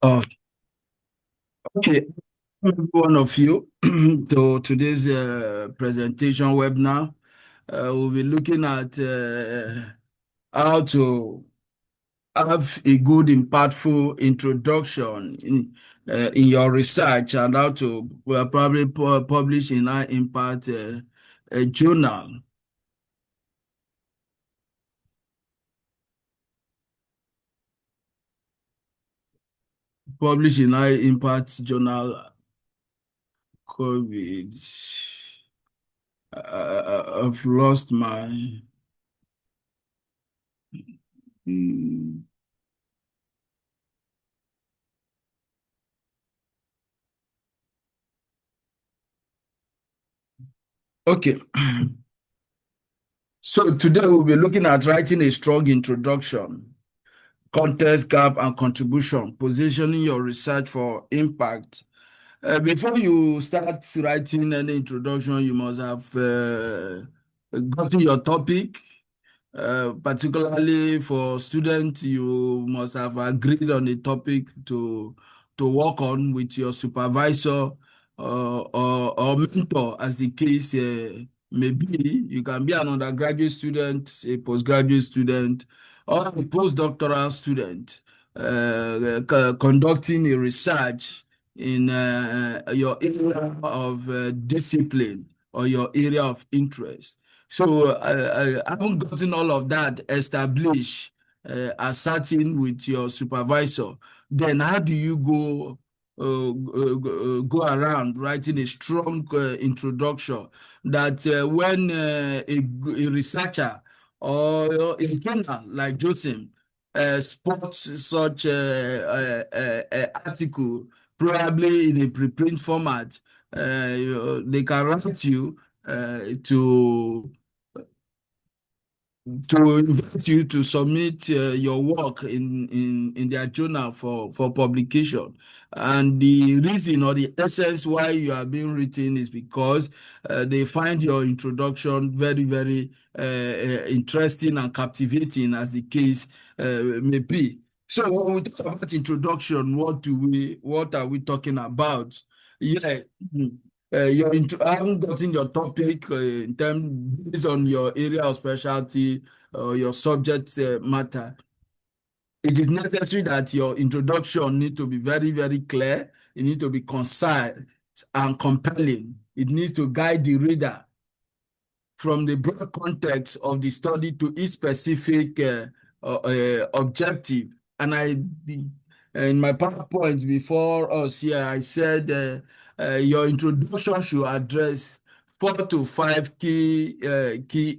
Oh, okay. One of you to today's presentation webinar. We'll be looking at how to have a good, impactful introduction in your research and how to probably publish in high impact a journal. Publish in high impact journal. COVID. I've lost my. Hmm. Okay. So today we'll be looking at writing a strong introduction, context, gap, and contribution, positioning your research for impact. Before you start writing any introduction, you must have gotten your topic. Particularly for students, you must have agreed on a topic to work on with your supervisor or mentor, as the case may be. You can be an undergraduate student, a postgraduate student, or a postdoctoral student conducting a research in your area of discipline or your area of interest. So I haven't gotten all of that established, ascertain with your supervisor. Then how do you go around writing a strong introduction that when a researcher or a trainer like Joseph spots such article, probably in a preprint format, they can write you to invite you to submit your work in their journal for publication. And the reason or the essence why you are being written is because they find your introduction very, very interesting and captivating, as the case may be. So when we talk about introduction, what are we talking about? Yeah. I haven't gotten your topic in terms based on your area of specialty or your subject matter. It is necessary that your introduction need to be very, very clear. It needs to be concise and compelling. It needs to guide the reader from the broad context of the study to its specific objective. And in my PowerPoint before us here, I said your introduction should address 4 to 5 key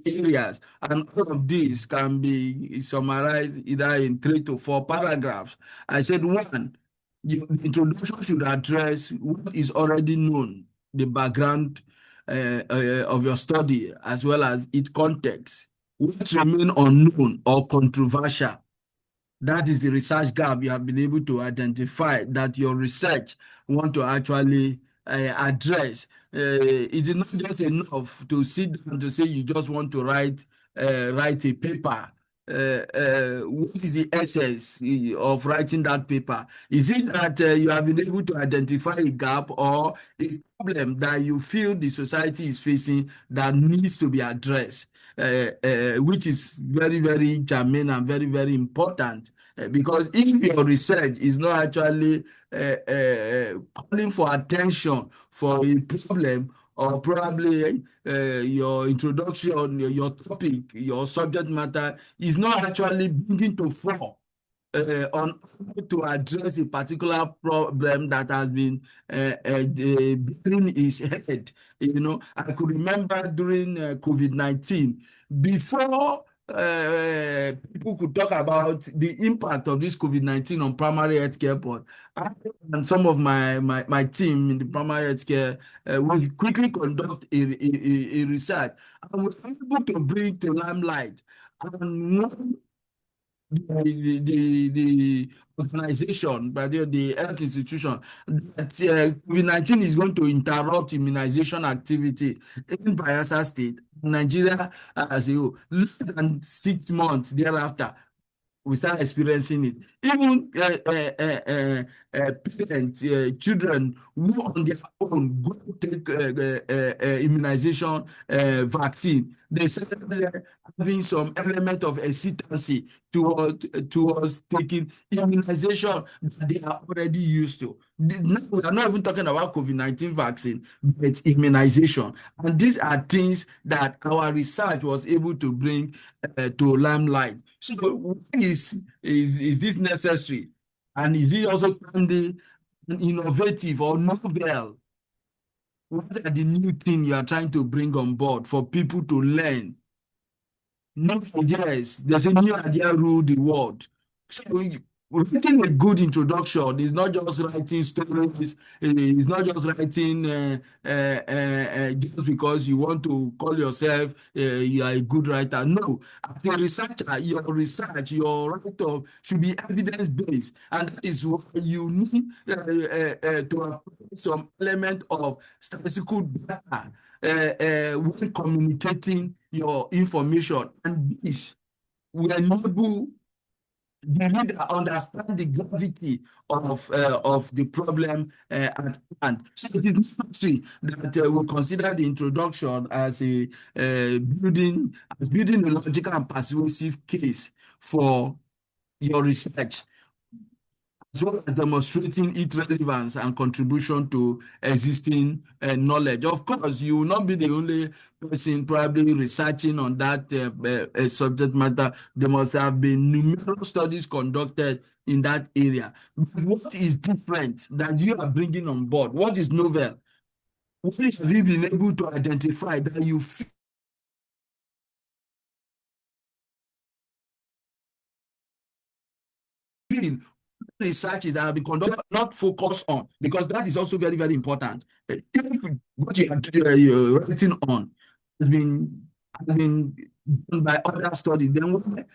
areas, and all of these can be summarized either in 3 to 4 paragraphs. I said one, the introduction should address what is already known, the background of your study, as well as its context. What remain unknown or controversial? That is the research gap you have been able to identify that your research want to actually address. It is not just enough to sit down to say you just want to write a paper. What is the essence of writing that paper? Is it that you have been able to identify a gap or a problem that you feel the society is facing that needs to be addressed? Which is very, very germane and very, very important. Because if your research is not actually calling for attention for a problem, or probably your introduction, your topic, your subject matter is not actually bringing to fore on how to address a particular problem that has been bearing its head. I could remember during COVID-19, before people could talk about the impact of this COVID-19 on primary healthcare board. I and some of my team in the primary healthcare will quickly conduct a research and we're able to bring to limelight and one the organization, but the health institution, that COVID-19 is going to interrupt immunization activity in Bayelsa State, Nigeria as a whole. Less than 6 months thereafter, we start experiencing it. Even parents, children who on their own go take immunization vaccine, they started having some element of hesitancy towards taking immunization that they are already used to. Now we are not even talking about COVID-19 vaccine, but immunization. And these are things that our research was able to bring to limelight. So is this necessary? And is it also timely, innovative, or novel? What are the new things you are trying to bring on board for people to learn? New ideas. There's a new idea rule the world. So writing a good introduction is not just writing stories. It's not just writing just because you want to call yourself you are a good writer. No, as a researcher, your research, your write-up should be evidence-based, and that is why you need to apply some element of statistical data when communicating your information, and this will enable the reader understand the gravity of the problem at hand. So it is necessary that we consider the introduction as a building a logical and persuasive case for your research, as well as demonstrating its relevance and contribution to existing knowledge. Of course, you will not be the only person probably researching on that subject matter. There must have been numerous studies conducted in that area. But what is different that you are bringing on board? What is novel? What have you been able to identify that you feel researches that have been conducted not focus on, because that is also very, very important. If what you're writing on has been done by other studies, then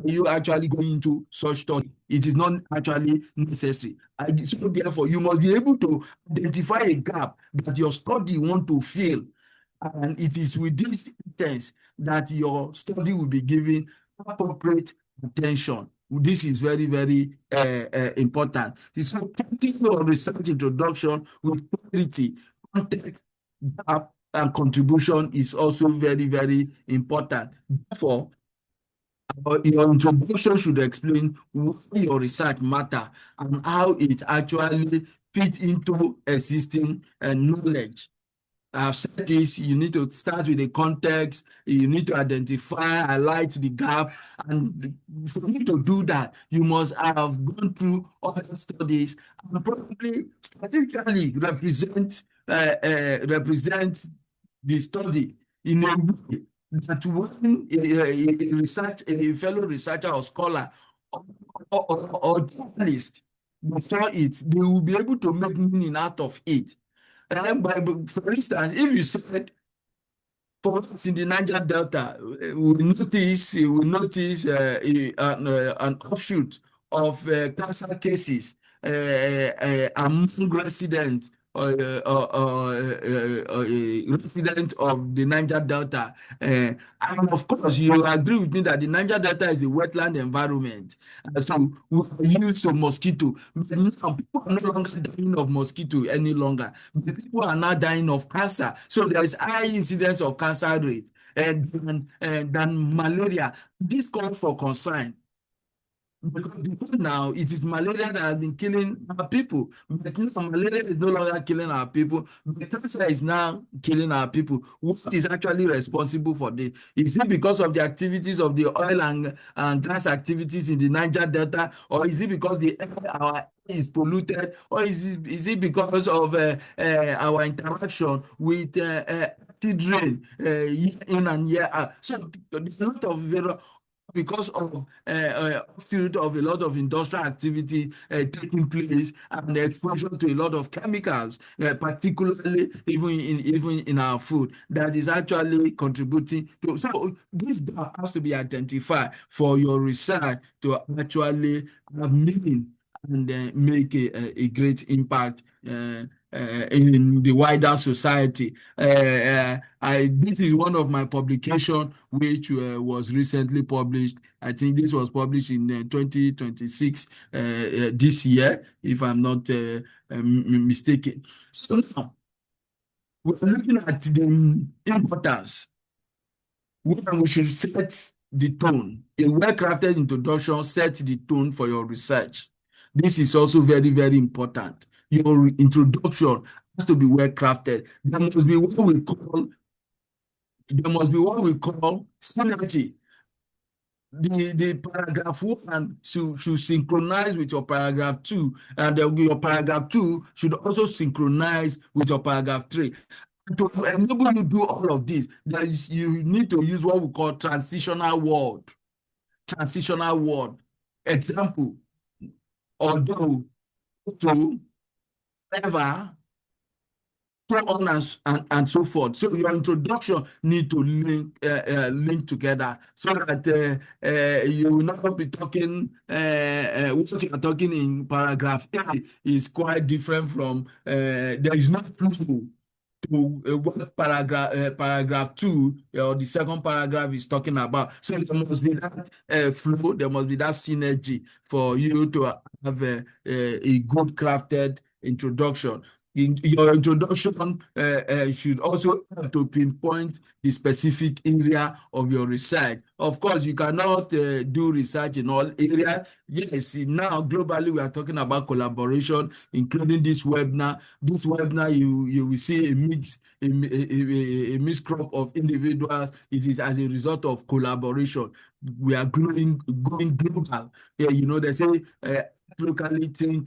you actually going into such study? It is not actually necessary. So therefore, you must be able to identify a gap that your study want to fill, and it is with this intent that your study will be given appropriate attention. This is very, very important. So practice your research introduction with clarity, context, gap, and contribution is also very, very important. Therefore, your introduction should explain why your research matter and how it actually fits into existing knowledge. I've said this, you need to start with the context, you need to identify, highlight the gap, and for you to do that, you must have gone through other studies and probably statistically represent the study in a way that when a fellow researcher or scholar or journalist saw it, they will be able to make meaning out of it. For instance, if you said, for us in the Niger Delta, we notice an offshoot of cancer cases among residents resident of the Niger Delta. And of course, you agree with me that the Niger Delta is a wetland environment. So we are used to mosquito. But now people are no longer dying of mosquito any longer. The people are now dying of cancer. So there is high incidence of cancer rate than malaria. This calls for concern. Because before now, it is malaria that has been killing our people. But now malaria is no longer killing our people. But cancer is now killing our people. What is actually responsible for this? Is it because of the activities of the oil and gas activities in the Niger Delta? Or is it because our air is polluted? Or is it because of our interaction with acid rain year in and year out? So there's a lot of because of field of a lot of industrial activity taking place and the exposure to a lot of chemicals, particularly even in our food, that is actually contributing to. So this gap has to be identified for your research to actually have meaning and make a great impact in the wider society. This is one of my publication which was recently published. I think this was published in 2026 this year, if I'm not mistaken. So now we're looking at the importance when we should set the tone. A well-crafted introduction sets the tone for your research. This is also very, very important. Your introduction has to be well-crafted. There must be what we call synergy. The paragraph 1 should synchronize with your paragraph 2, and your paragraph 2 should also synchronize with your paragraph 3. To enable you to do all of this, you need to use what we call transitional word. Transitional word. Example, although, so, ever, so on and so forth. So your introduction need to link together so that you will not be talking what you are talking in paragraph A is quite different from there is no flow to what paragraph 2 or the second paragraph is talking about. So there must be that flow, there must be that synergy for you to have a good crafted introduction. Your introduction should also help to pinpoint the specific area of your research. Of course, you cannot do research in all areas. Yes, now globally we are talking about collaboration, including this webinar. This webinar, you will see a mixed crop of individuals. It is as a result of collaboration. We are going global. Yeah, they say locally, think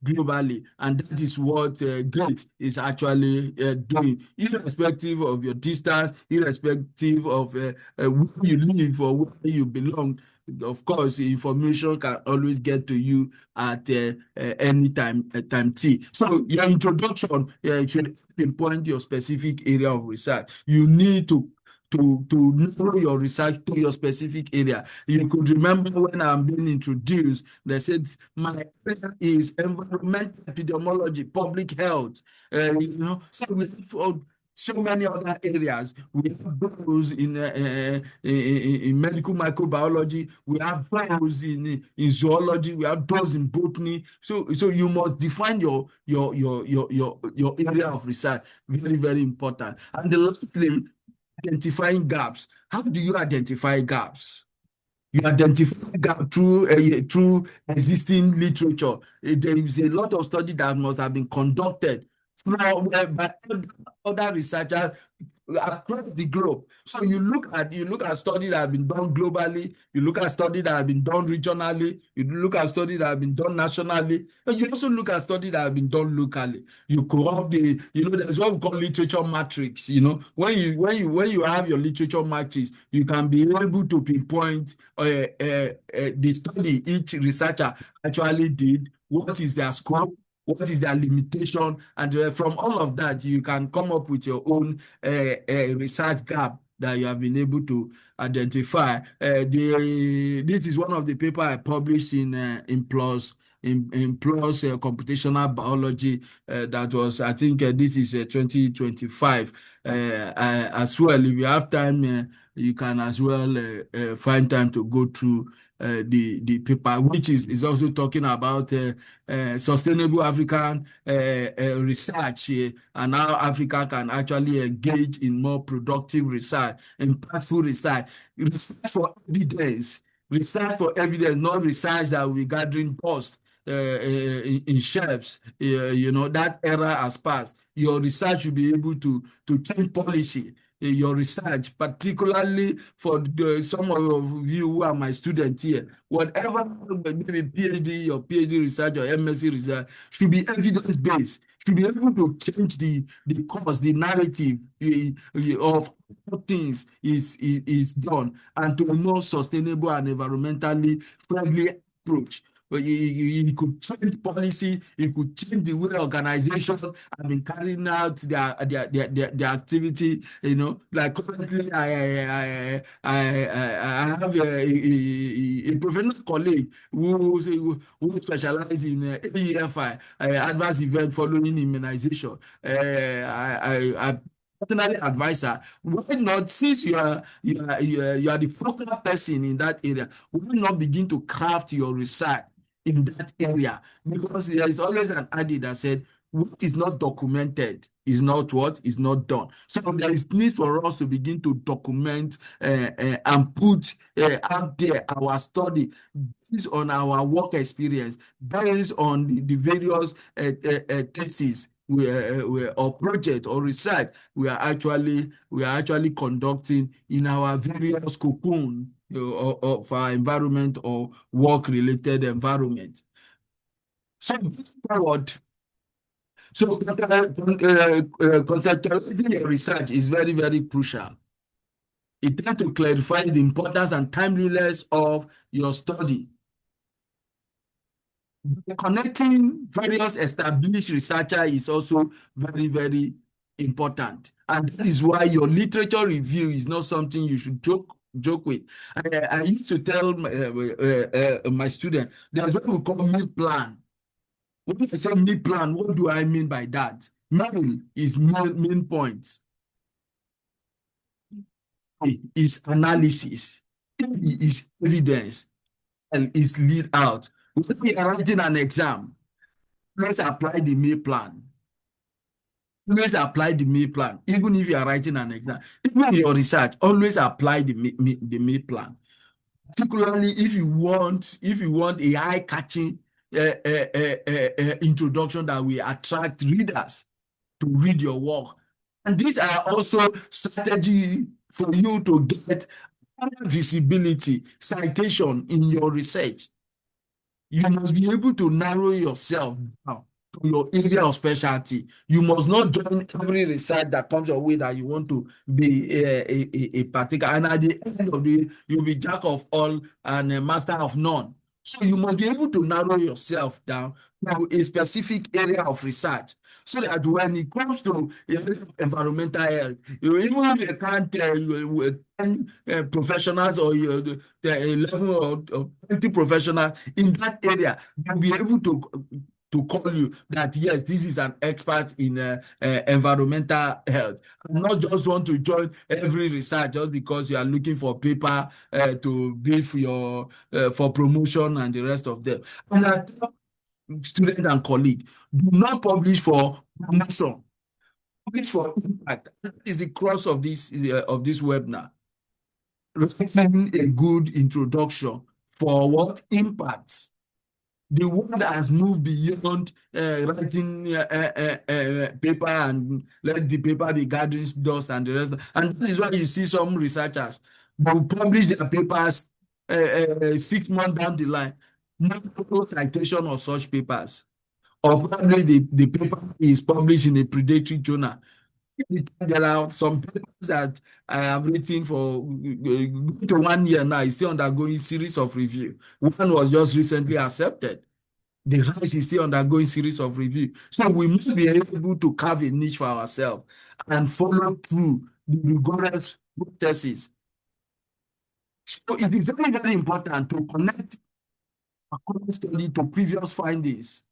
globally, and that is what GREAT is actually doing, irrespective of your distance, irrespective of where you live or where you belong. Of course, information can always get to you at any time t. So your introduction should pinpoint your specific area of research. You need to narrow your research to your specific area. You could remember when I'm being introduced, they said my area is environmental epidemiology, public health. So we have so many other areas. We have those in medical microbiology. We have those in zoology. We have those in botany. So you must define your area of research. Very, very important. And the last thing, identifying gaps. How do you identify gaps? You identify gap through existing literature. There is a lot of study that must have been conducted by other researchers across the globe. So you look at studies that have been done globally, you look at studies that have been done regionally, you look at studies that have been done nationally, and you also look at studies that have been done locally. You corrupt there's what we call literature matrix. When you have your literature matrix, you can be able to pinpoint the study each researcher actually did, what is their scope, what is their limitation, and from all of that, you can come up with your own research gap that you have been able to identify. This is one of the paper I published in PLOS computational biology. That was, I think, this is 2025 as well. If you have time, you can as well find time to go through the paper, which is also talking about sustainable African research and how Africa can actually engage in more productive research, impactful research, research for evidence, not research that we're gathering dust in shelves. That era has passed. Your research should be able to change policy. Your research, particularly for some of you who are my students here, whatever, maybe PhD or PhD research or MSc research, should be evidence-based, should be able to change the course, the narrative of how things is done, and to a more sustainable and environmentally friendly approach. But he could change policy, he could change the way organizations have been carrying out their activity. Like currently, I have a professional colleague who specializes in AEFI, adverse event following immunization. I personally advise her, why not, since you are the focal person in that area, why not begin to craft your research in that area? Because there is always an adage that said, what is not documented is not what is not done. So there is need for us to begin to document and put out there our study based on our work experience, based on the various theses or project or research we are actually conducting in our various cocoon of our environment or work related environment. So this forward, so conceptualizing your research is very, very crucial. It tends to clarify the importance and timeliness of your study. Connecting various established researchers is also very, very important. And that is why your literature review is not something you should joke with. I used to tell my student, there's what we call meal plan. When I say meal plan, what do I mean by that? Meal is main points. A is analysis. A is evidence. L is lead out. When we are writing an exam, let's apply the meal plan. Always apply the meal plan, even if you are writing an exam. Even in your research, always apply the meal plan. Particularly if you want a eye-catching introduction that will attract readers to read your work. And these are also strategy for you to get visibility, citation in your research. You must be able to narrow yourself down to your area of specialty. You must not join every research that comes your way that you want to be a particular. And at the end of the day, you'll be jack of all and a master of none. So you must be able to narrow yourself down to a specific area of research, so that when it comes to environmental health, even if you can't tell 10 professionals or the 11 or 20 professionals in that area, you'll be able to call you that, yes, this is an expert in environmental health. And not just want to join every research just because you are looking for paper to brief your for promotion and the rest of them. And I tell students and colleagues, do not publish for promotion, publish for impact. That is the cross of this webinar. Writing a good introduction for what impact. The world has moved beyond writing paper and let the paper be gathering dust and the rest. And that is why you see some researchers will publish their papers 6 months down the line, no citation of such papers. Or probably the paper is published in a predatory journal. There are some papers that I have written for going to 1 year now, is still undergoing series of review. One was just recently accepted. The rest is still undergoing series of review. So we must be able to carve a niche for ourselves and follow through the rigorous processes. So it is very, very important to connect a current study to previous findings,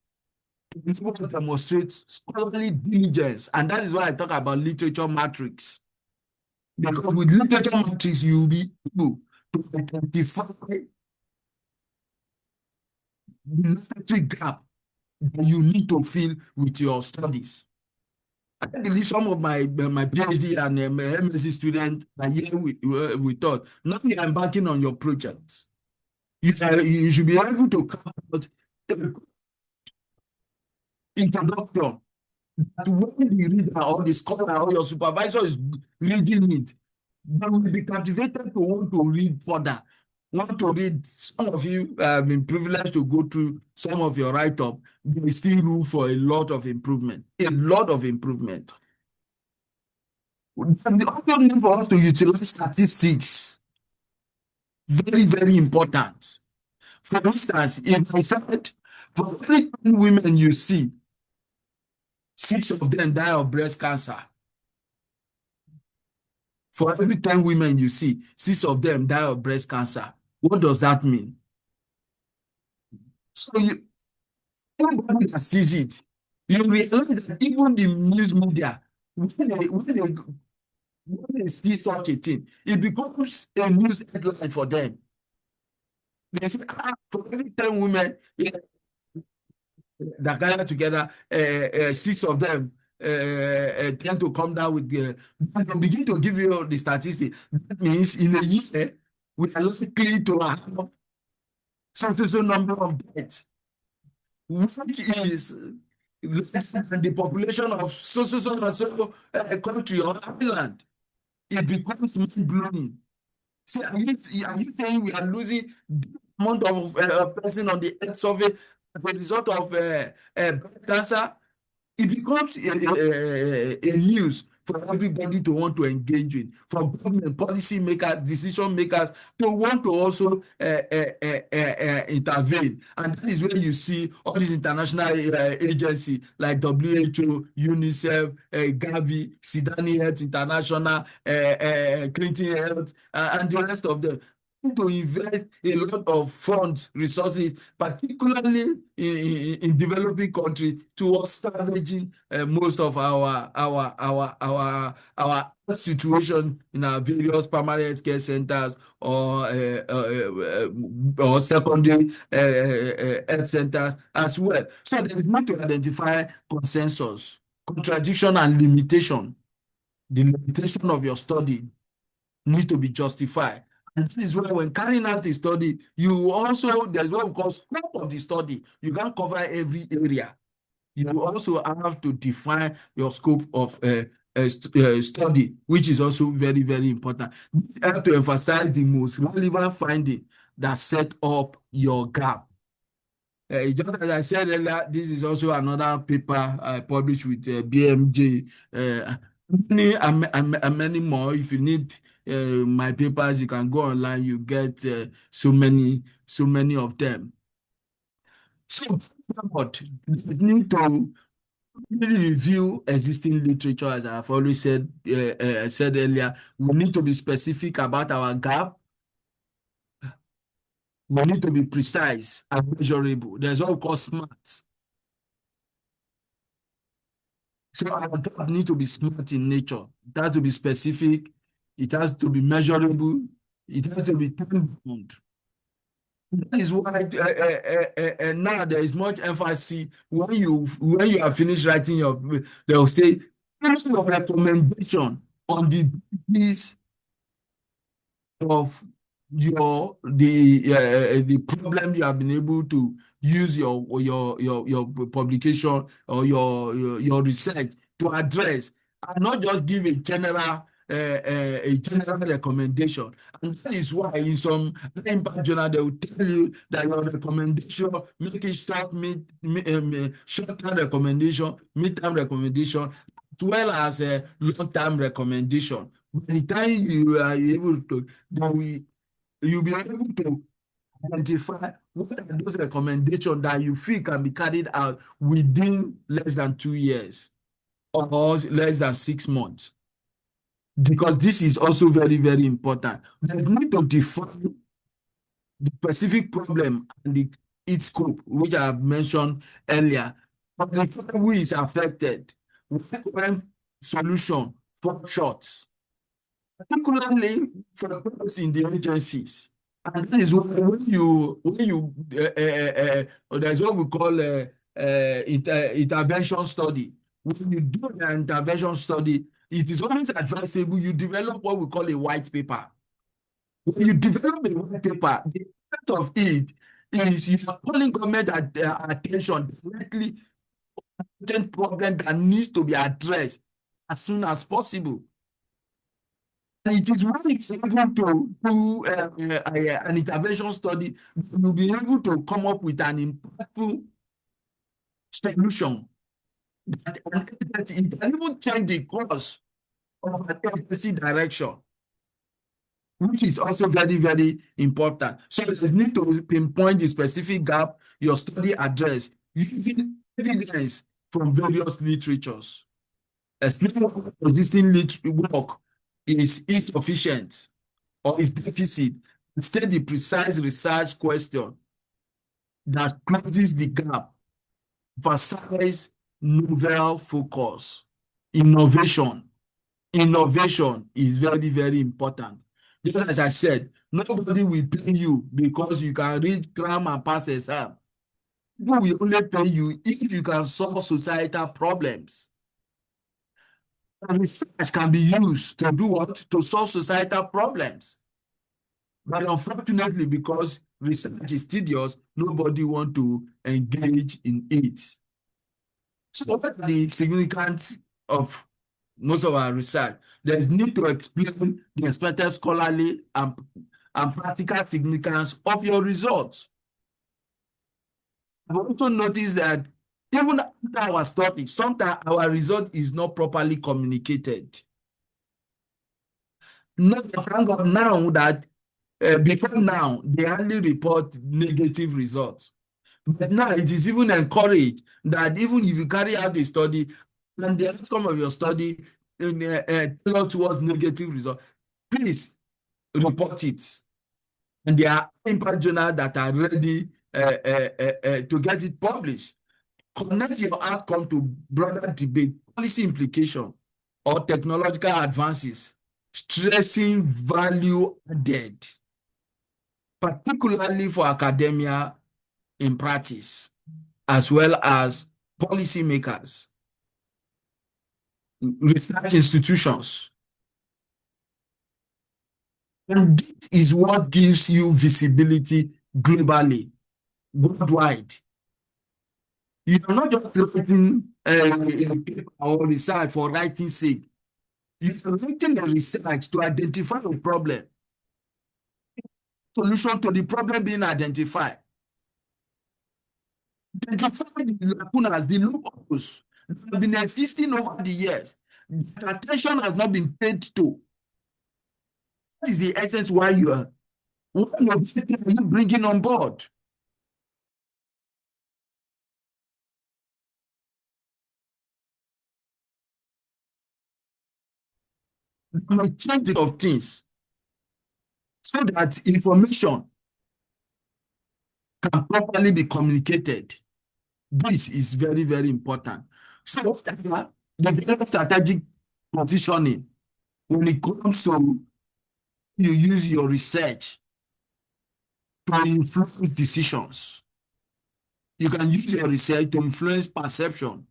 to be able to demonstrate scholarly diligence. And that is why I talk about literature matrix. Because with literature matrix, you will be able to identify the necessary gap that you need to fill with your studies. I believe some of my PhD and MSc students are here with us. Now you are embarking on your projects. You should be able to come out introduction that when the reader or the scholar or your supervisor is reading it, they will be captivated to want to read further. Want to read. Some of you have been privileged to go through some of your write-up. There is still room for a lot of improvement. A lot of improvement. The other need for us to utilize statistics. Very, very important. For instance, if I said, for every 10 women you see, 6 of them die of breast cancer. For every 10 women you see, 6 of them die of breast cancer. What does that mean? So anybody that sees it, you realize that even the news media, when they see such a thing, it becomes a news headline for them. They say, for every 10 women, yeah, that gather together, 6 of them tend to come down with the. They begin to give you the statistic. That means in a year, we are likely to have so number of deaths, which is less than the population of so country or island. It becomes mind blowing. See, are you saying we are losing the amount of person on the earth survey as a result of breast cancer? It becomes a news for everybody to want to engage with, for government policy makers, decision makers to want to also intervene. And that is where you see all these international agencies like WHO, UNICEF, Gavi, Sidani Health International, Clinton Health, and the rest of them to invest a lot of funds, resources, particularly in developing countries, towards salvaging most of our situation in our various primary health care centers or secondary health centers as well. So there is need to identify consensus, contradiction, and limitation. The limitation of your study need to be justified. And this is why when carrying out a study, you also, there's what we call scope of the study. You can't cover every area. You also have to define your scope of study, which is also very, very important. You have to emphasize the most relevant finding that set up your gap. Just as I said earlier, this is also another paper I published with BMJ. Many more. If you need my papers, you can go online. You get so many of them. So, but you need to really review existing literature, as I've always said earlier. We need to be specific about our gap. We need to be precise and measurable. There's what we call SMART. So our gap need to be smart in nature. It has to be specific. It has to be measurable. It has to be time-bound. That is why now there is much emphasis when you are finished writing your, they will say, here's your recommendation on the basis of the problem you have been able to use your publication or your research to address, and not just give a general recommendation. And that is why in some impact journal they will tell you that your recommendation, make it short-term recommendation, mid-term recommendation, as well as a long-term recommendation. By the time you are able to, you'll be able to identify what are those recommendations that you feel can be carried out within less than 2 years or less than 6 months. Because this is also very, very important. There's need to define the specific problem and its scope, which I have mentioned earlier. But who is affected? What current solution for short, particularly for those in the agencies. And that is when you there's what we call intervention study. When you do an intervention study, it is always advisable you develop what we call a white paper. When you develop a white paper, the effect of it is you are calling government attention directly to a problem that needs to be addressed as soon as possible. And it is when you're able to do an intervention study, you'll be able to come up with an impactful solution that it can even change the course of an agency direction. which is also very, very important. So you need to pinpoint the specific gap your study address using evidence from various literatures. Explaining how existing work is insufficient or is deficit. State the precise research question that closes the gap. Emphasize novel focus. Innovation. Innovation is very, very important. Just as I said, nobody will pay you because you can read, cram, and pass exam. People will only pay you if you can solve societal problems. And research can be used to do what? To solve societal problems. But unfortunately, because research is tedious, nobody wants to engage in it. So what are the significance of most of our research? There's need to explain the expected scholarly and practical significance of your results. I've also noticed that even after our study, sometimes our result is not properly communicated. Not thank God now that before now, they hardly report negative results. But now it is even encouraged that even if you carry out the study and the outcome of your study tell towards negative results, please report it. And there are impact journals that are ready to get it published. Connect your outcome to broader debate, policy implication, or technological advances, stressing value added, particularly for academia in practice, as well as policymakers, research institutions. And this is what gives you visibility globally, worldwide. You are not just writing a paper or research for writing's sake. You are writing a research to identify a problem, solution to the problem being identified. Identify the lacunas, the loopholes that have been existing over the years. That attention has not been paid to. That is the essence why you are. What are you bringing on board? The change of things so that information can properly be communicated. This is very, very important. So the very strategic positioning when it comes to you use your research to influence decisions. You can use your research to influence perception.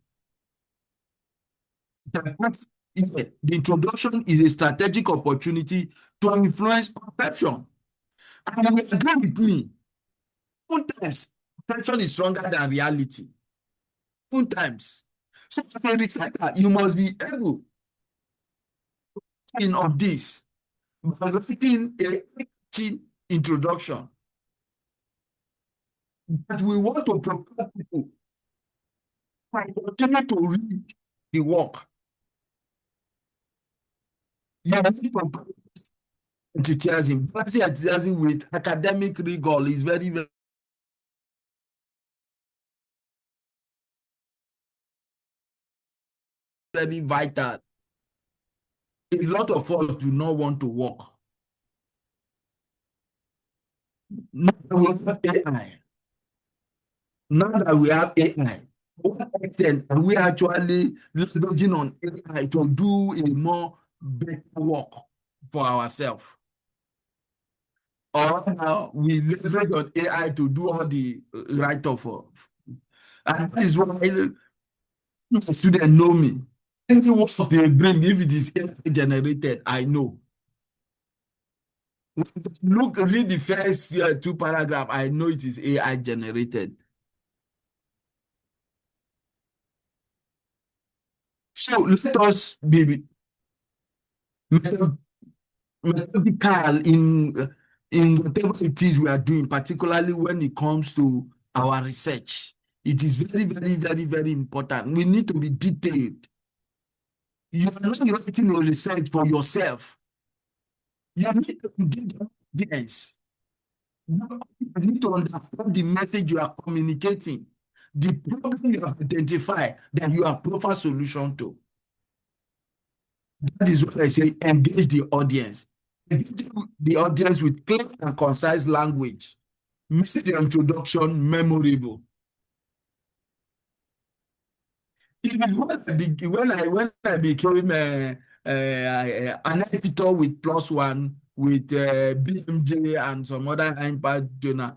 The introduction is a strategic opportunity to influence perception. And you will agree with me. Sometimes perception is stronger than reality. Sometimes. So as a researcher, you must be able of this by writing a introduction. But we want to prepare people to continue to read the work. You need to enthusiasm. Balancing enthusiasm with academic rigor is very, very, very vital. A lot of us do not want to work. Now that we have AI, now that we have AI, what extent are we actually leveraging on AI to do a more better work for ourselves? Or now we leverage on AI to do all the write-off of. And that is why students know me. Any work they bring, if it is AI generated, I know. Look, read the first two paragraphs, I know it is AI generated. So let us be methodical in whatever it is we are doing, particularly when it comes to our research. It is very, very, very, very important. We need to be detailed. You are not writing your research for yourself. You need to engage the audience. You need to understand the message you are communicating, the problem you have identified that you have proper solution to. That is what I say, engage the audience. Engage the audience with clear and concise language. Make the introduction memorable. It is when I became an editor with Plus One, with BMJ and some other impact journal,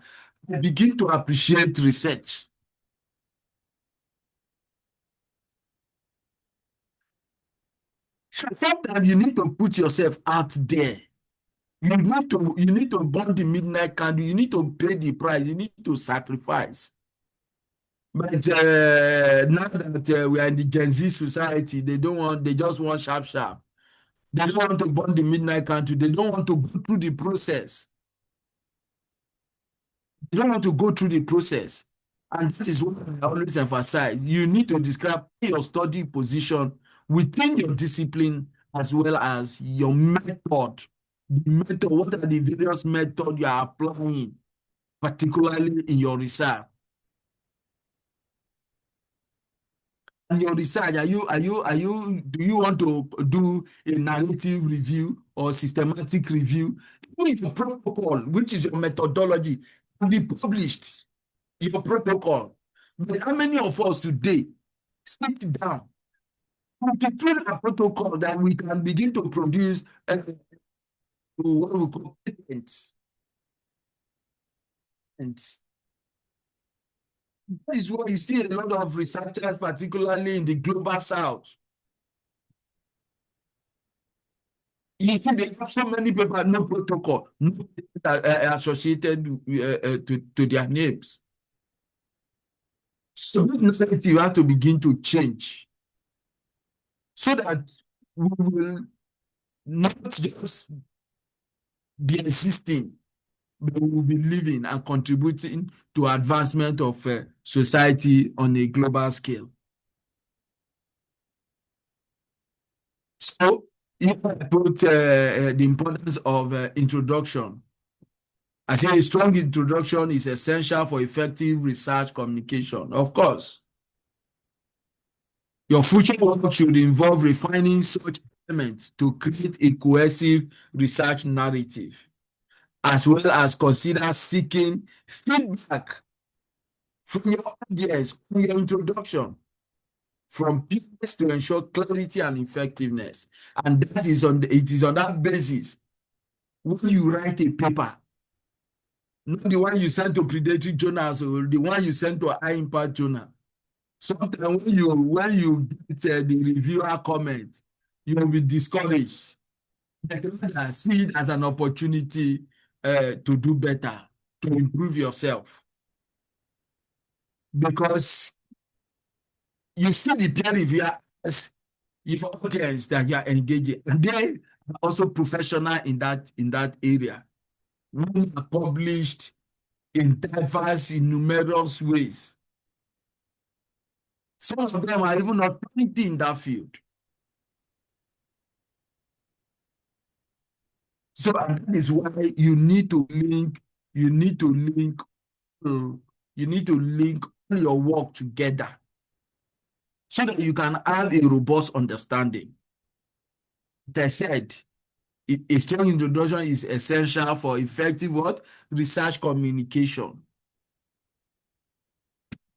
I begin to appreciate research. So sometimes you need to put yourself out there. You need to burn the midnight candle. You need to pay the price. You need to sacrifice. But now that we are in the Gen Z society, they don't want. They just want sharp, sharp. They don't want to burn the midnight candle. They don't want to go through the process. They don't want to go through the process. And that is what I always emphasize. You need to describe your study position within your discipline as well as your method. The method, what are the various methods you are applying, particularly in your research? And your research, do you want to do a narrative review or systematic review? Even if your protocol, which is your methodology, can be published, your protocol. But how many of us today sit down to create a protocol that we can begin to produce what we call patents? And that is why you see a lot of researchers, particularly in the global south. You see, they have so many people, no protocol, no associated to their names. So this narrative has to begin to change so that we will not just be existing, but we will be living and contributing to advancement of society on a global scale. So, if I put the importance of introduction, I think a strong introduction is essential for effective research communication. Of course, your future work should involve refining such elements to create a cohesive research narrative, as well as consider seeking feedback from your audience on your introduction, from peers to ensure clarity and effectiveness. And it is on that basis when you write a paper, not the one you send to predatory journals or the one you send to a high impact journal. Sometimes when you get the reviewer comment, you will be discouraged. But see it as an opportunity to do better, to improve yourself. Because you see the peer reviewer as your audience that you are engaging, and they are also professional in that area. We are published in numerous ways. Some of them are even not in that field. So and that is why you need to link all your work together so that you can have a robust understanding. As I said, a strong introduction is essential for effective what? Research communication.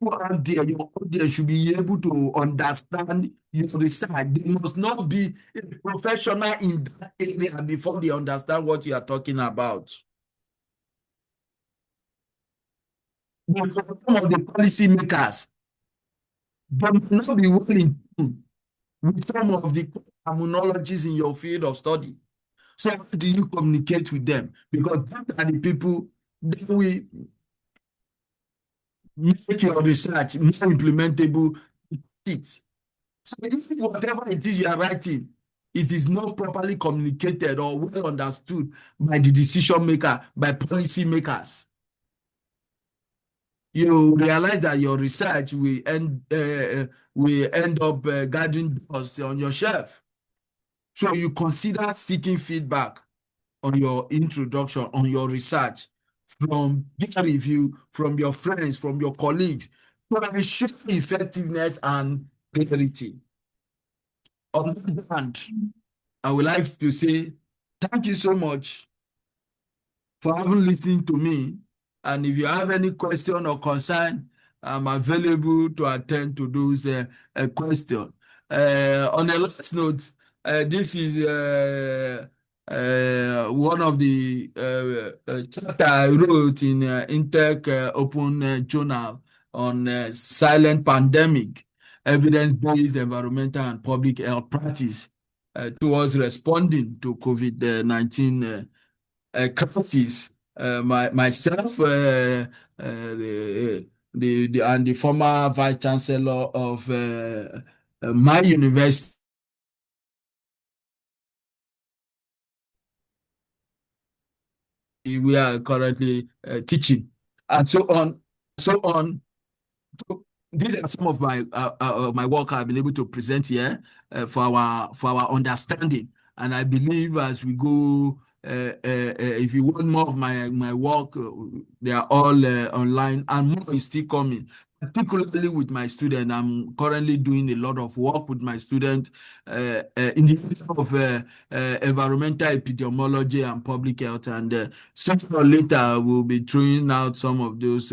Out there, your audience should be able to understand your research. They must not be a professional in that area before they understand what you are talking about. Because some of the policy makers, they may not be well in tune with some of the terminologies in your field of study. So how do you communicate with them? Because these are the people that will make your research more implementable. So if whatever it is you are writing, it is not properly communicated or well understood by the decision maker, by policy makers, you realize that your research will end up gathering dust on your shelf. So you consider seeking feedback on your introduction, on your research, from peer review, from your friends, from your colleagues, to ensure effectiveness and clarity. On that hand, I would like to say thank you so much for having listened to me. And if you have any question or concern, I'm available to attend to those questions. On a last note, this is one of the chapter I wrote in Intech Open Journal on silent pandemic, evidence-based environmental and public health practice towards responding to COVID-19 crisis. Myself, and the former vice chancellor of my university, we are currently teaching, and so on, so on. So these are some of my work I've been able to present here for our understanding. And I believe as we go, if you want more of my work, they are all online, and more is still coming. Particularly with my student, I'm currently doing a lot of work with my student in the area of environmental epidemiology and public health. And sooner or later, we'll be throwing out some of those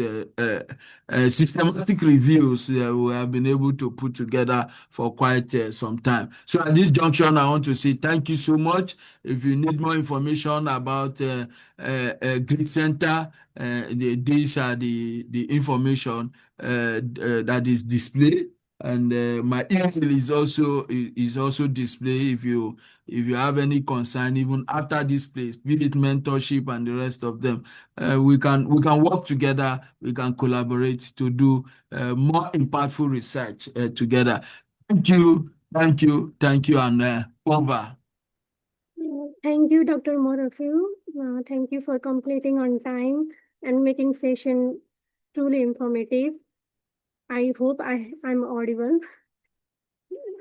systematic reviews we have been able to put together for quite some time. So at this junction, I want to say thank you so much. If you need more information about Grid Center, these are the information that is displayed. And my email is also displayed. If you have any concern, even after this place, be it mentorship and the rest of them, we can work together. We can collaborate to do more impactful research together. Thank you, and over. Thank you, Dr. Morufu. Thank you for completing on time and making session truly informative. I hope I'm audible.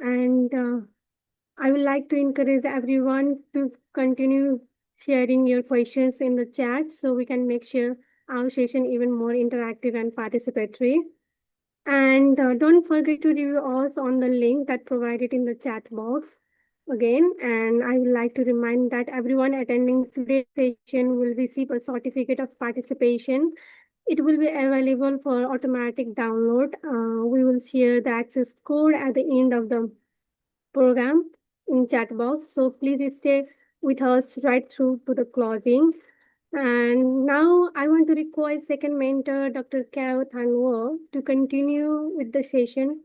And I would like to encourage everyone to continue sharing your questions in the chat so we can make sure our session even more interactive and participatory. And don't forget to review us on the link that provided in the chat box again. And I would like to remind that everyone attending today's session will receive a certificate of participation. It will be available for automatic download. We will share the access code at the end of the program in chat box. So please stay with us right through to the closing. And now I want to request second mentor, Dr. Kao Thanwo, to continue with the session.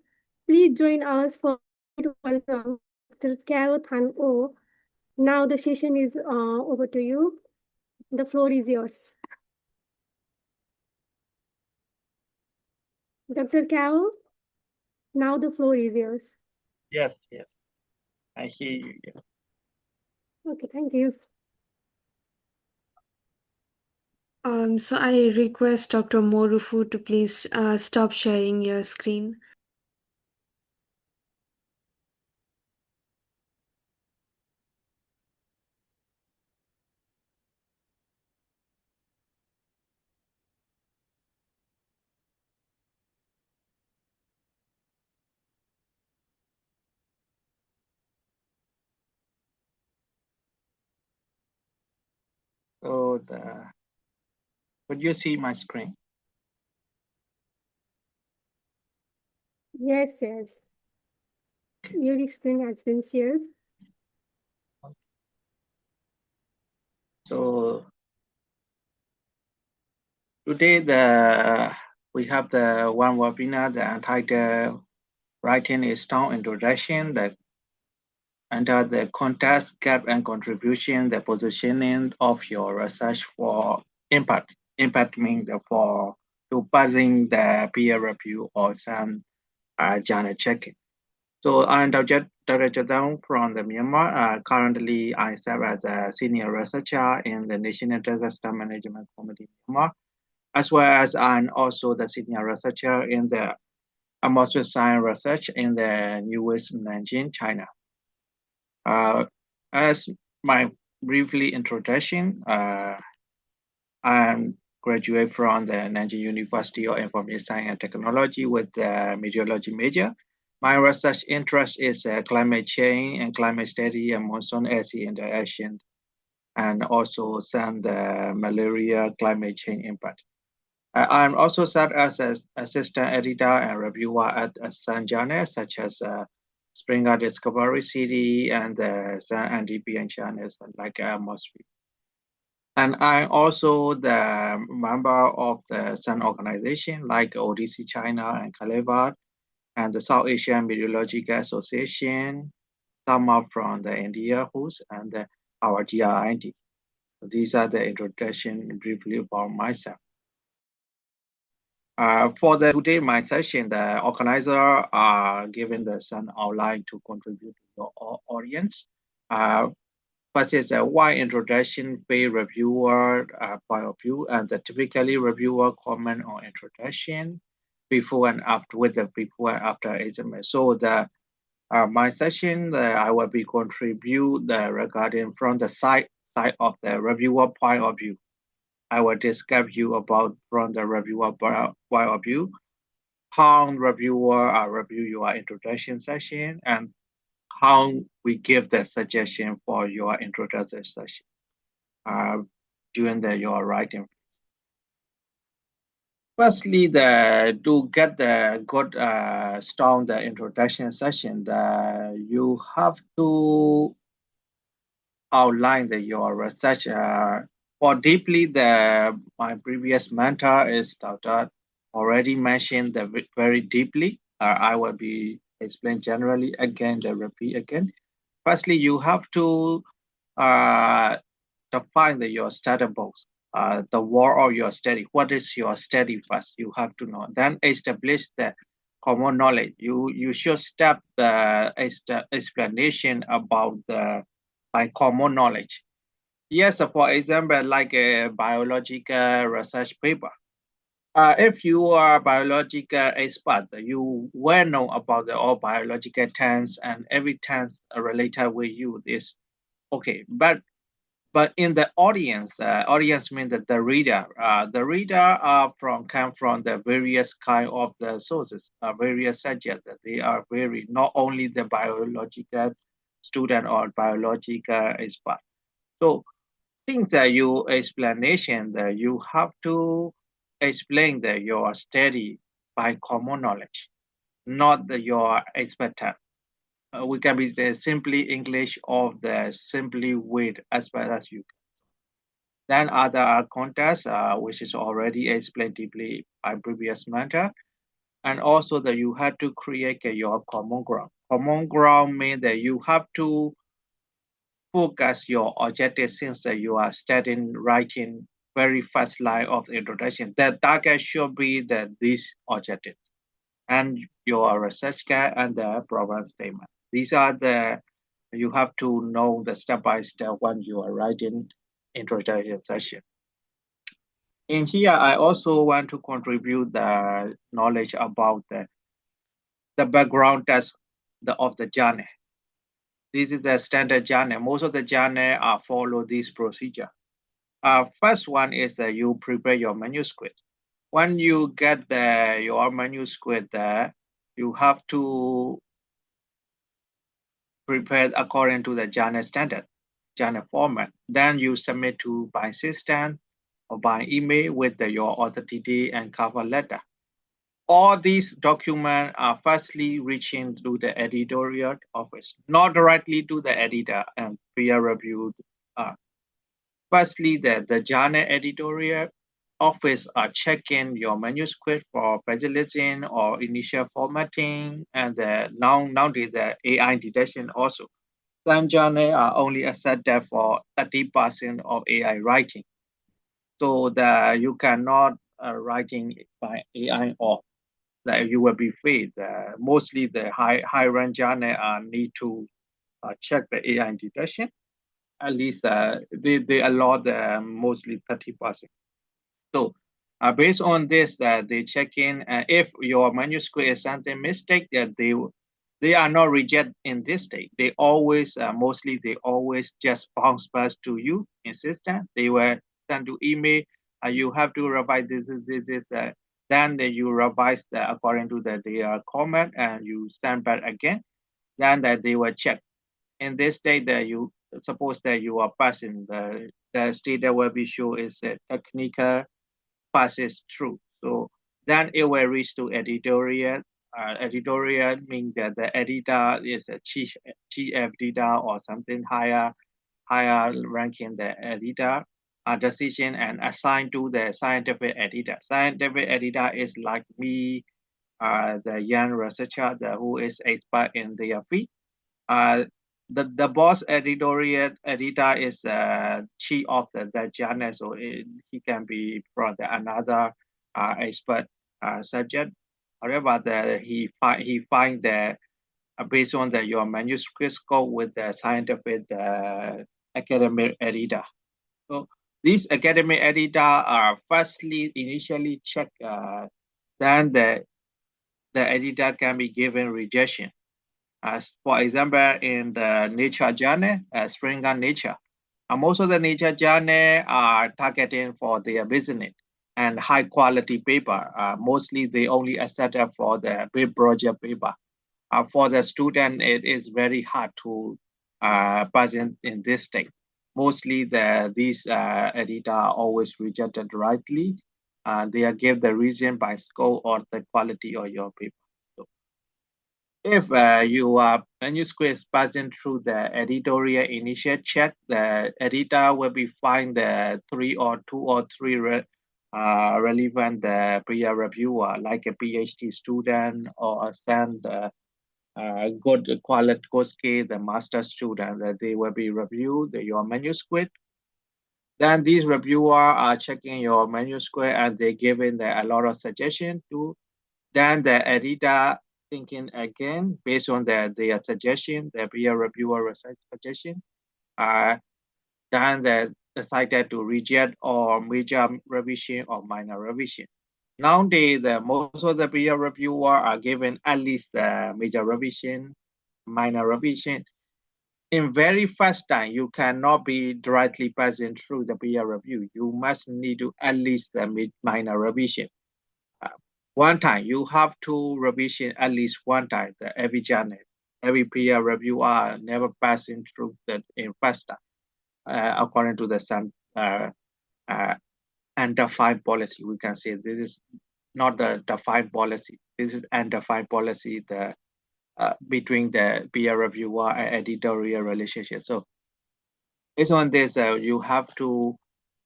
Please join us for to welcome Dr. Kao Thanwo. Now the session is over to you. The floor is yours. Dr. Kao, now the floor is yours. Yes, I hear you. Yeah. Okay, thank you. So I request Dr. Morufu to please stop sharing your screen. So could you see my screen? Yes. Your screen has been shared. So today we have the one webinar, the entitled Writing a Strong Introduction, that under the context, gap and contribution, the positioning of your research for impact. Impact means for to passing the peer review or some journal checking. So I'm Dr. Jadang from the Myanmar. Currently, I serve as a senior researcher in the National Disaster Management Committee Myanmar, as well as I'm also the senior researcher in the atmospheric science research in the newest Nanjing, China. As my briefly introduction. I'm graduate from the Nanjing University of Information Science and Technology with the meteorology major. My research interest is climate change and climate study and monsoon-acid interaction, and also some the malaria climate change impact. I'm also served as an assistant editor and reviewer at some journals such as Springer Discovery City and the Sun NDP channels like Atmosphere. And I'm also the member of the Sun organization like ODC China and Calibat and the South Asian Meteorological Association, some are from the India host and our GRID. So these are the introduction briefly about myself. For the today my session, the organizer are given the some outline to contribute to the audience. First is a wide introduction by reviewer point of view, and the typically reviewer comment on introduction before and after with the before and after exam. So the my session I will be contribute regarding from the side of the reviewer point of view. I will describe you about from the reviewer point of view how reviewer review your introduction session and how we give the suggestion for your introduction session during your writing. Firstly, to get the good strong the introduction session, you have to outline your research. For deeply, my previous mentor is Dr. already mentioned the very deeply. I will be explain generally again, the repeat again. Firstly, you have to define your study box, the word of your study. What is your study first? You have to know. Then establish the common knowledge. You should step the explanation about the by common knowledge. Yes, for example, like a biological research paper. If you are a biological expert, you well know about all biological terms and every terms related with you is okay. But in the audience, audience means that the reader. The reader are come from the various kind of the sources, various subjects. They are very not only the biological student or biological expert. So think that your explanation that you have to explain that your study by common knowledge, not your expertise. We can be the simply English or the simply with as far as you can. Then other context, which is already explained deeply by previous mentor. And also that you have to create your common ground. Common ground means that you have to focus your objective since you are studying writing very first line of introduction. The target should be this objective and your research guide and the problem statement. These are you have to know the step by step when you are writing introduction session. In here, I also want to contribute the knowledge about the background test of the journey. This is the standard journey. Most of the journey follow this procedure. First one is that you prepare your manuscript. When you get your manuscript, you have to prepare according to the journal standard, journal format. Then you submit to by system or by email with your authority and cover letter. All these documents are firstly reaching to the editorial office, not directly to the editor and peer reviewed. Firstly, the journal editorial office are checking your manuscript for plagiarism or initial formatting, and nowadays the AI detection also. Some journals are only accepted for 30% of AI writing, so that you cannot writing by AI or that you will be failed. Mostly the high rank journal need to check the AI detection. At least they allow mostly 30%. So based on this, they check in if your manuscript is something mistake, that they are not rejected in this state. They always, mostly, they always just bounce back to you in system. They will send to email. You have to revise this. Then you revise according to their comment, and you send back again. Then that they will check. In this state, that you suppose that you are passing the state that will be shown is technical passes through. So then it will reach to editorial. Editorial means that the editor is a chief editor or something higher ranking the editor decision and assigned to the scientific editor. Scientific editor is like me, the young researcher who is expert in their field. Uh, the boss editorial editor is chief of the journal, so he can be from another expert subject. However, he find that based on your manuscript scope with the scientific academic editor. So these academic editor are firstly initially check, then the editor can be given rejection. As for example, in the nature journal, Springer Nature, most of the nature journal are targeting for their business and high quality paper. Mostly they only accept for the big project paper. For the student, it is very hard to pass in this state. Mostly these editor are always rejected rightly. They are give the reason by scope or the quality of your paper. So, if your manuscript is passing through the editorial initial check, the editor will be find the two or three relevant peer reviewer, like a PhD student or send good quality course case, the master student, that they will be reviewed your manuscript. Then these reviewer are checking your manuscript and they giving a lot of suggestion to. Then the editor thinking again based on their suggestion, the peer reviewer suggestion. Then they decided to reject or major revision or minor revision. Nowadays, most of the peer reviewer are given at least major revision, minor revision. In very fast time, you cannot be directly passing through the peer review. You must need to at least minor revision. One time, you have to revision at least one time every journal. Every peer reviewer never passing through the in fast time, according to the some undefined policy. We can say this is not the defined policy. This is undefined policy between the peer reviewer and editorial relationship. So based on this, you have to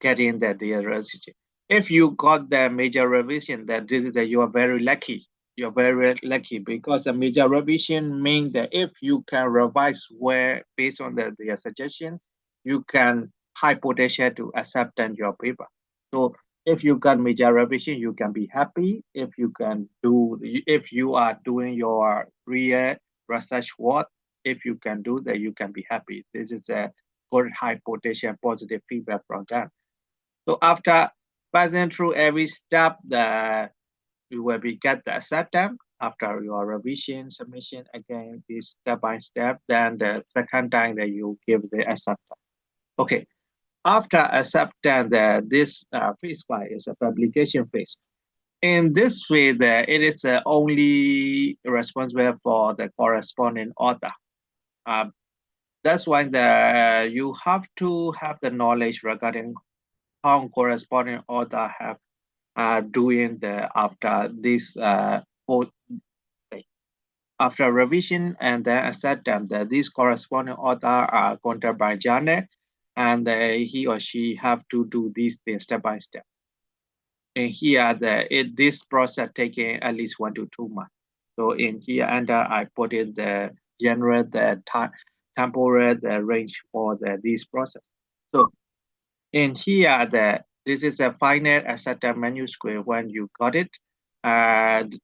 get in the revision. If you got the major revision, that this is you are very lucky. You're very lucky because the major revision means that if you can revise where based on their suggestion, you can high potential to accept in your paper. So if you got major revision, you can be happy. If you are doing your real research work, if you can do that, you can be happy. This is a good high potential positive feedback from them. So after passing through every step, you will be get the acceptance after your revision submission again, this step by step. Then the second time that you give the acceptance. Okay, after acceptance, this phase 5 is a publication phase. In this phase, it is only responsible for the corresponding author. That's why you have to have the knowledge regarding how corresponding author have doing after this after revision and then acceptance. These corresponding author are contacted by journal, and he or she have to do these things step by step. And here, this process taking at least 1 to 2 months. So in here, I put in the general, temporal, range for this process. So in here, this is a final acceptance manuscript. When you got it,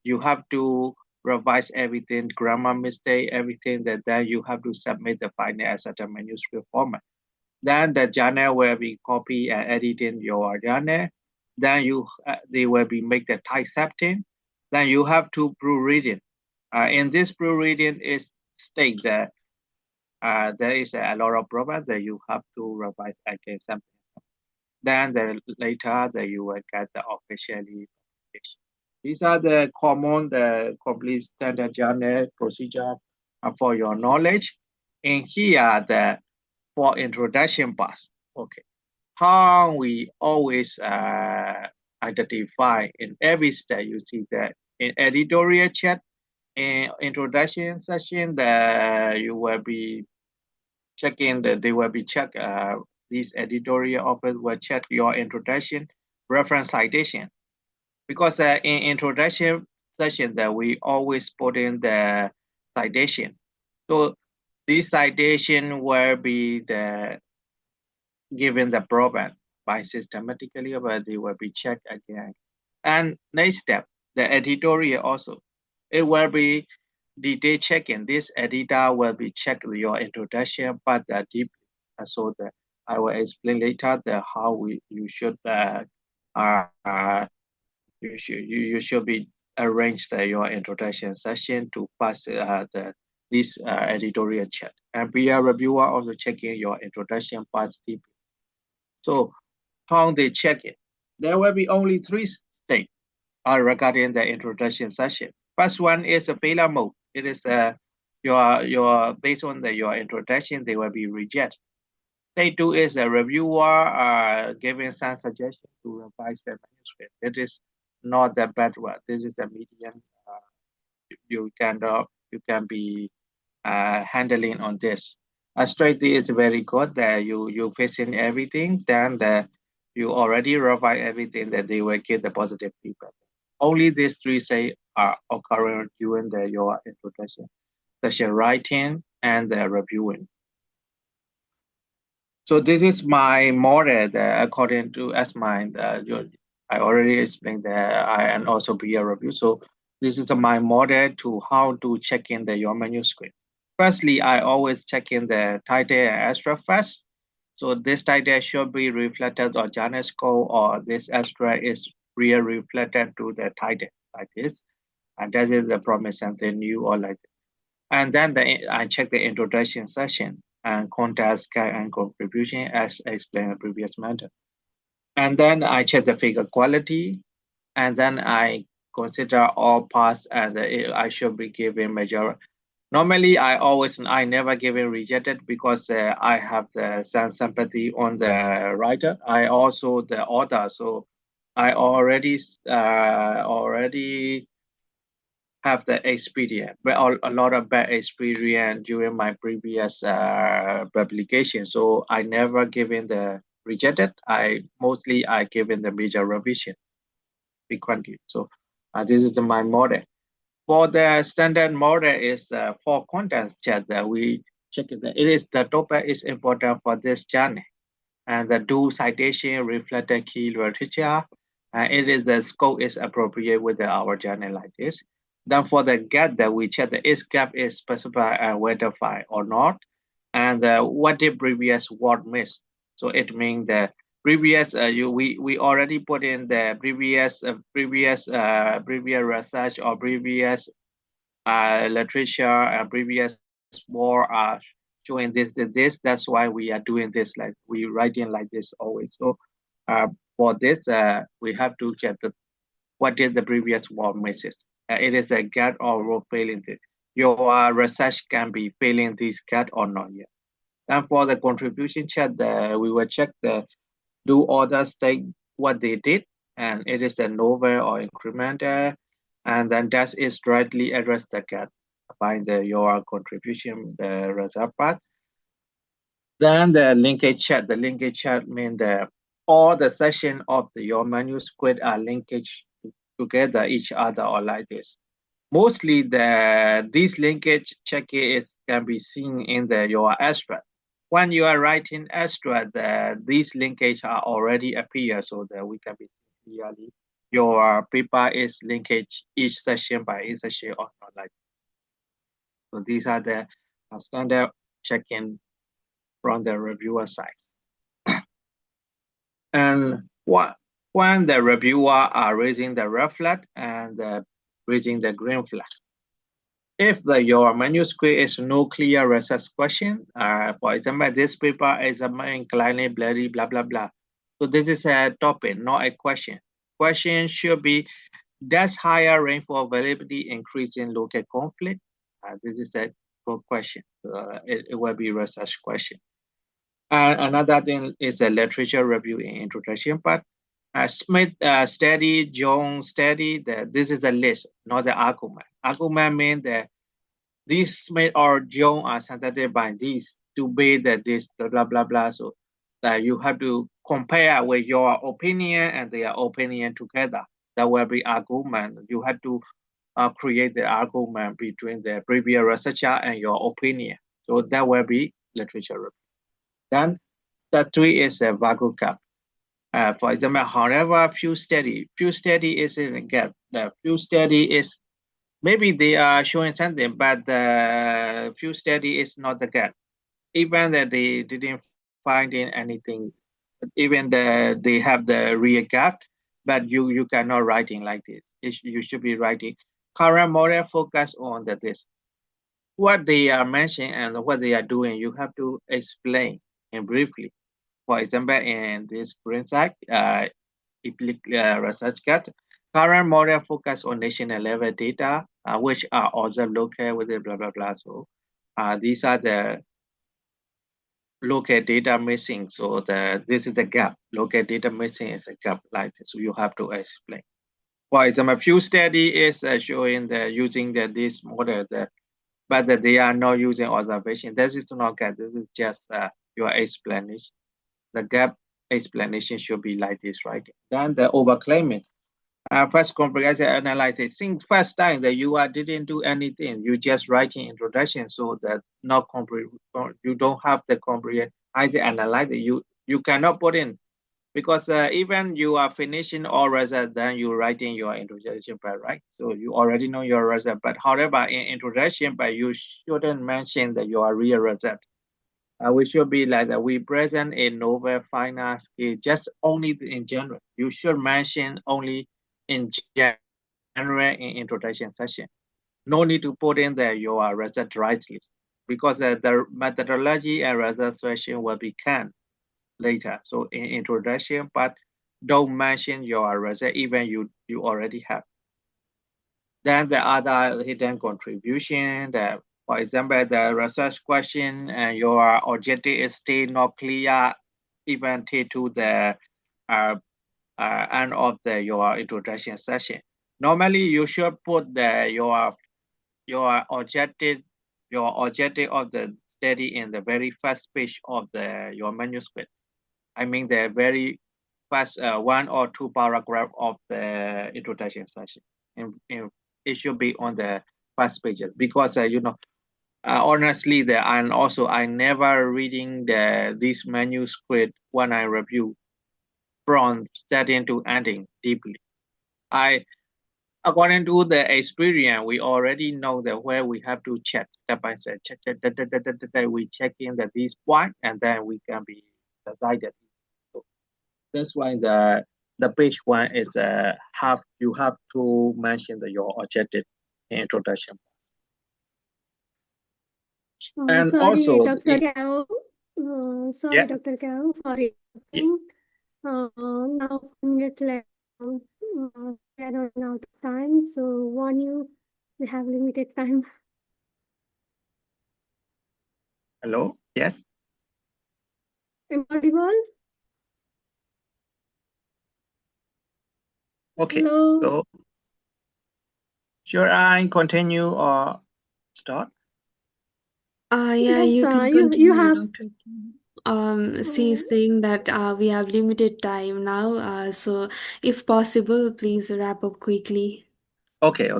you have to revise everything, grammar mistake, everything then you have to submit the final acceptance manuscript format. Then the journal will be copy and edit in your journal. Then they will be make the typesetting. Then you have to proofread it. In this proofreading, it states that there is a lot of problems that you have to revise again something. Then later that you will get the officially publication. These are the common, the complete standard journal procedure for your knowledge. And here the for introduction parts. Okay, how we always identify in every step. You see that in editorial chat, in introduction session, that you will be checking that they will be check. This editorial office will check your introduction, reference citation, because in introduction session that we always put in the citation. So this citation will be the given the problem by systematically, but they will be checked again. And next step, the editorial also. It will be detail checking. This editor will be check your introduction, but deeply. So that I will explain later the how you should you should be arrange your introduction session to pass this editorial check. And be a reviewer also checking your introduction parts deeply. So how they check it? There will be only three states regarding the introduction session. First one is a failure mode. It is your based on your introduction, they will be rejected. Stage two is a reviewer giving some suggestions to revise the manuscript. It is not the bad one. This is a medium. You can be handling on this. A straight D is very good that you facing everything, then you already revise everything that they will give the positive feedback. Only these three say are occurring during your introduction, session writing and the reviewing. So this is my model that according to as mine, I already explained that and also be a review. So this is my model to how to check in your manuscript. Firstly, I always check in the title and abstract first. So this title should be reflected on journal scope, or this abstract is really reflected to the title like this. And that is the promise something new or like that. And then I check the introduction section and context guide and contribution as explained in the previous matter. And then I check the figure quality, and then I consider all parts and I should be given major. Normally, I never given rejected because I have some sympathy on the writer. I also the author, so I already have the experience, but a lot of bad experience during my previous publication. So I never given the rejected. I mostly given the major revision frequently. So this is my model. For the standard model is for contents chat that we check it. It is the topic is important for this journey, and the do citation reflect the key literature. And it is the scope is appropriate with our journal like this. Then for the gap that we check the is gap is specified and verified or not, and what the previous word missed. So it means the previous we already put in the previous research or previous literature and previous war showing this. That's why we are doing this like we writing like this always. So for this we have to check what is the previous war message. It is a get or row failing this. Your research can be failing this get or not yet. And for the contribution chat, we will check the do others take what they did, and it is a novel or incremental, and then that is directly address the gap by your contribution, the result part. Then the linkage chat means all the section of your manuscript are linkage together each other or like this. Mostly this linkage check can be seen in your abstract. When you are writing abstract, these linkages are already appear so that we can be clearly your paper is linkage each session by each session or not like. So these are the standard check-in from the reviewer side. And when the reviewer are raising the red flag and raising the green flag. If your manuscript is no clear research question, for example, this paper is inclined blah blah blah. So this is a topic, not a question. Question should be, does higher rainfall validity increase in local conflict? This is a good question. It will be research question. And another thing is a literature review in introduction part. Smith study, Jones study, this is a list, not the argument. Argument means that these Smith or Jones are sensitive by this to be that this blah blah blah. So you have to compare with your opinion and their opinion together. That will be argument. You have to create the argument between the previous researcher and your opinion. So that will be literature review. Then the three is a value gap. For example, however, few study is in a gap. The few study is maybe they are showing something, but the few study is not the gap. Even that they didn't find in anything, even they have the real gap, but you cannot writing like this. You should be writing current model focus on this. What they are mentioning and what they are doing, you have to explain and briefly. For example, in this Brinsack research cat, current model focus on national level data, which are also local with the blah blah blah. So these are the local data missing. So this is a gap. Local data missing is a gap like this. So you have to explain. For example, few study is showing using this model but that they are not using observation. This is not gap. This is just your explanation. The gap explanation should be like this, right? Then the overclaiming. First comprehensive analysis. Think first time that you didn't do anything. You just writing introduction, so that not you don't have the comprehensive analysis. You cannot put in because even you are finishing all result, then you writing your introduction part, right? So you already know your result. But however, in introduction part, you shouldn't mention that you are real result. We should be like that. We present a novel final skill just only in general. You should mention only in general in introduction session. No need to put in there your result rightly because the methodology and result session will be canned later. So in introduction, but don't mention your result even you already have. Then the other hidden contribution, for example, the research question and your objective is still not clear even to the end of your introduction session. Normally, you should put your objective of the study in the very first page of your manuscript. I mean the very first one or two paragraph of the introduction session. It should be on the first pages because honestly, and also I never reading this manuscript when I review from starting to ending deeply. According to the experience, we already know that where we have to check step by step, check, we check in that this point, and then we can be decided. So that's why the page one is you have to mention your objective introduction. And sorry, also, Dr. Gao. Sorry, yeah. Dr. Gao, for interrupting. Now 5 minutes left. We are running out of time, so warn you, we have limited time. Hello. Yes. Am I audible? Okay. Hello. So, should I continue or start? Yeah, Yes, you can you continue, have. Dr. Kim. She's saying that we have limited time now, so if possible, please wrap up quickly. Okay.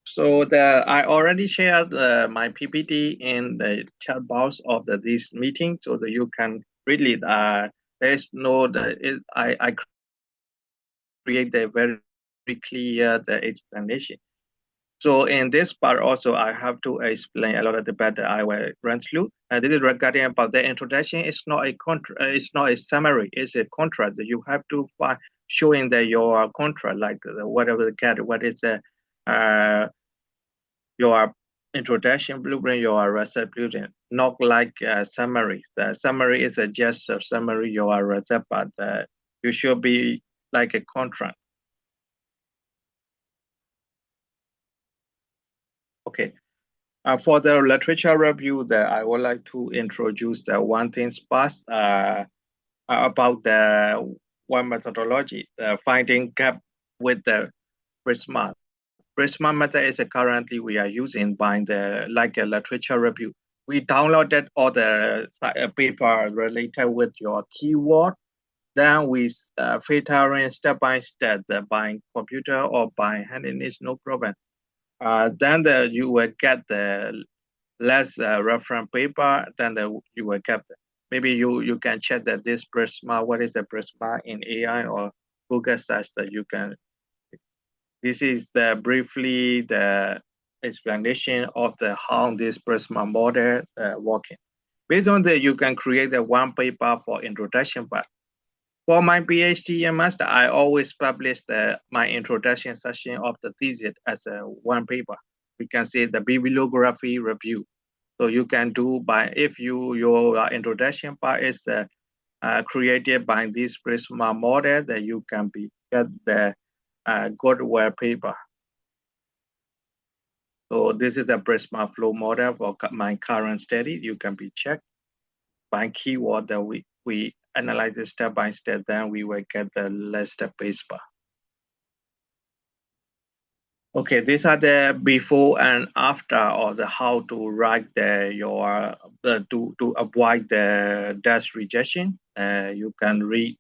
So I already shared my PPT in the chat box of this meeting, so that you can read it. There's no I create a very clear explanation. So in this part also, I have to explain a lot of the better. I will run through. This is regarding about the introduction. It's not a it's not a summary. It's a contract that you have to find showing that your contract, like whatever the cat, what is your introduction blueprint, your research blueprint, not like summaries. The summary is just a summary your research, but you should be like a contract. Okay. For the literature review, I would like to introduce the one thing fast about the one methodology, finding gap with the Prisma. Prisma method is currently we are using by the like a literature review. We downloaded all the paper related with your keyword. Then we filtering step by step by computer or by hand. It is no problem. Then you will get the less reference paper. Then you will get maybe you can check that this Prisma, what is the Prisma in AI or Google search that you can. This is briefly the explanation of how this Prisma model working. Based on that, you can create a one paper for introduction part. For my PhD and master, I always publish my introduction section of the thesis as a one paper. We can say the bibliography review. So you can do if your introduction part is created by this Prisma model, that you can get the good web paper. So this is a Prisma flow model for my current study. You can be checked by keyword that we analyze it step by step. Then we will get the list paper. Okay, these are the before and after, or the how to write to avoid the dash rejection. You can read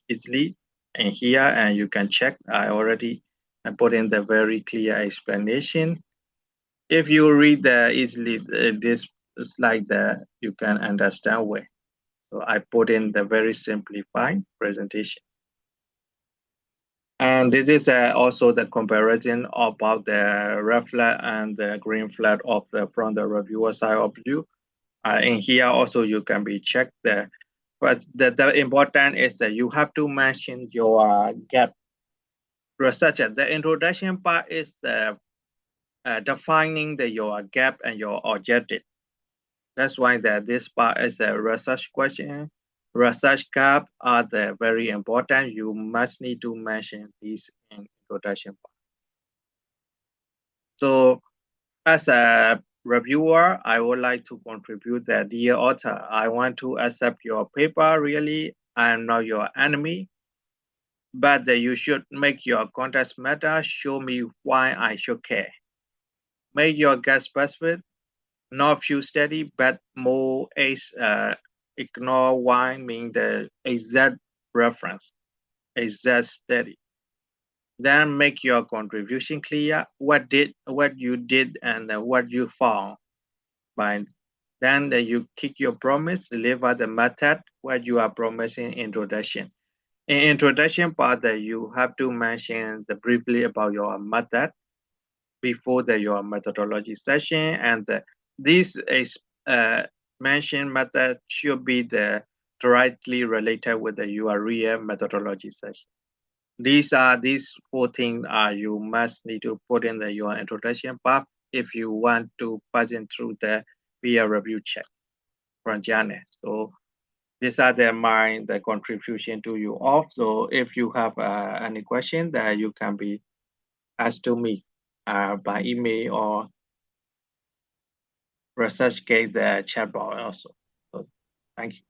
easily in here, and you can check. I already put in the very clear explanation. If you read easily this slide, you can understand where. So I put in the very simplified presentation. And this is also the comparison about the red flag and the green flag from the reviewer side of view. In here also you can be checked there. But the important is that you have to mention your gap. Researcher, the introduction part is defining your gap and your objective. That's why this part is a research question. Research gap are very important. You must need to mention these in introduction part. So as a reviewer, I would like to contribute that, dear author, I want to accept your paper. Really, I am not your enemy, but you should make your context matter. Show me why I should care. Make your guess specific, not few steady, but more ignore why mean the exact reference, exact study. Then make your contribution clear. What you did and what you found. Then you keep your promise, deliver the method what you are promising introduction. In introduction part, you have to mention briefly about your method before your methodology session, and this is mentioned method should be directly related with your real methodology session. These 4 things you must need to put in your introduction part if you want to pass in through the peer review check from Janet. So these are the contribution to you all. So if you have any question that you can be asked to me by email or ResearchGate the chat bar also. So thank you.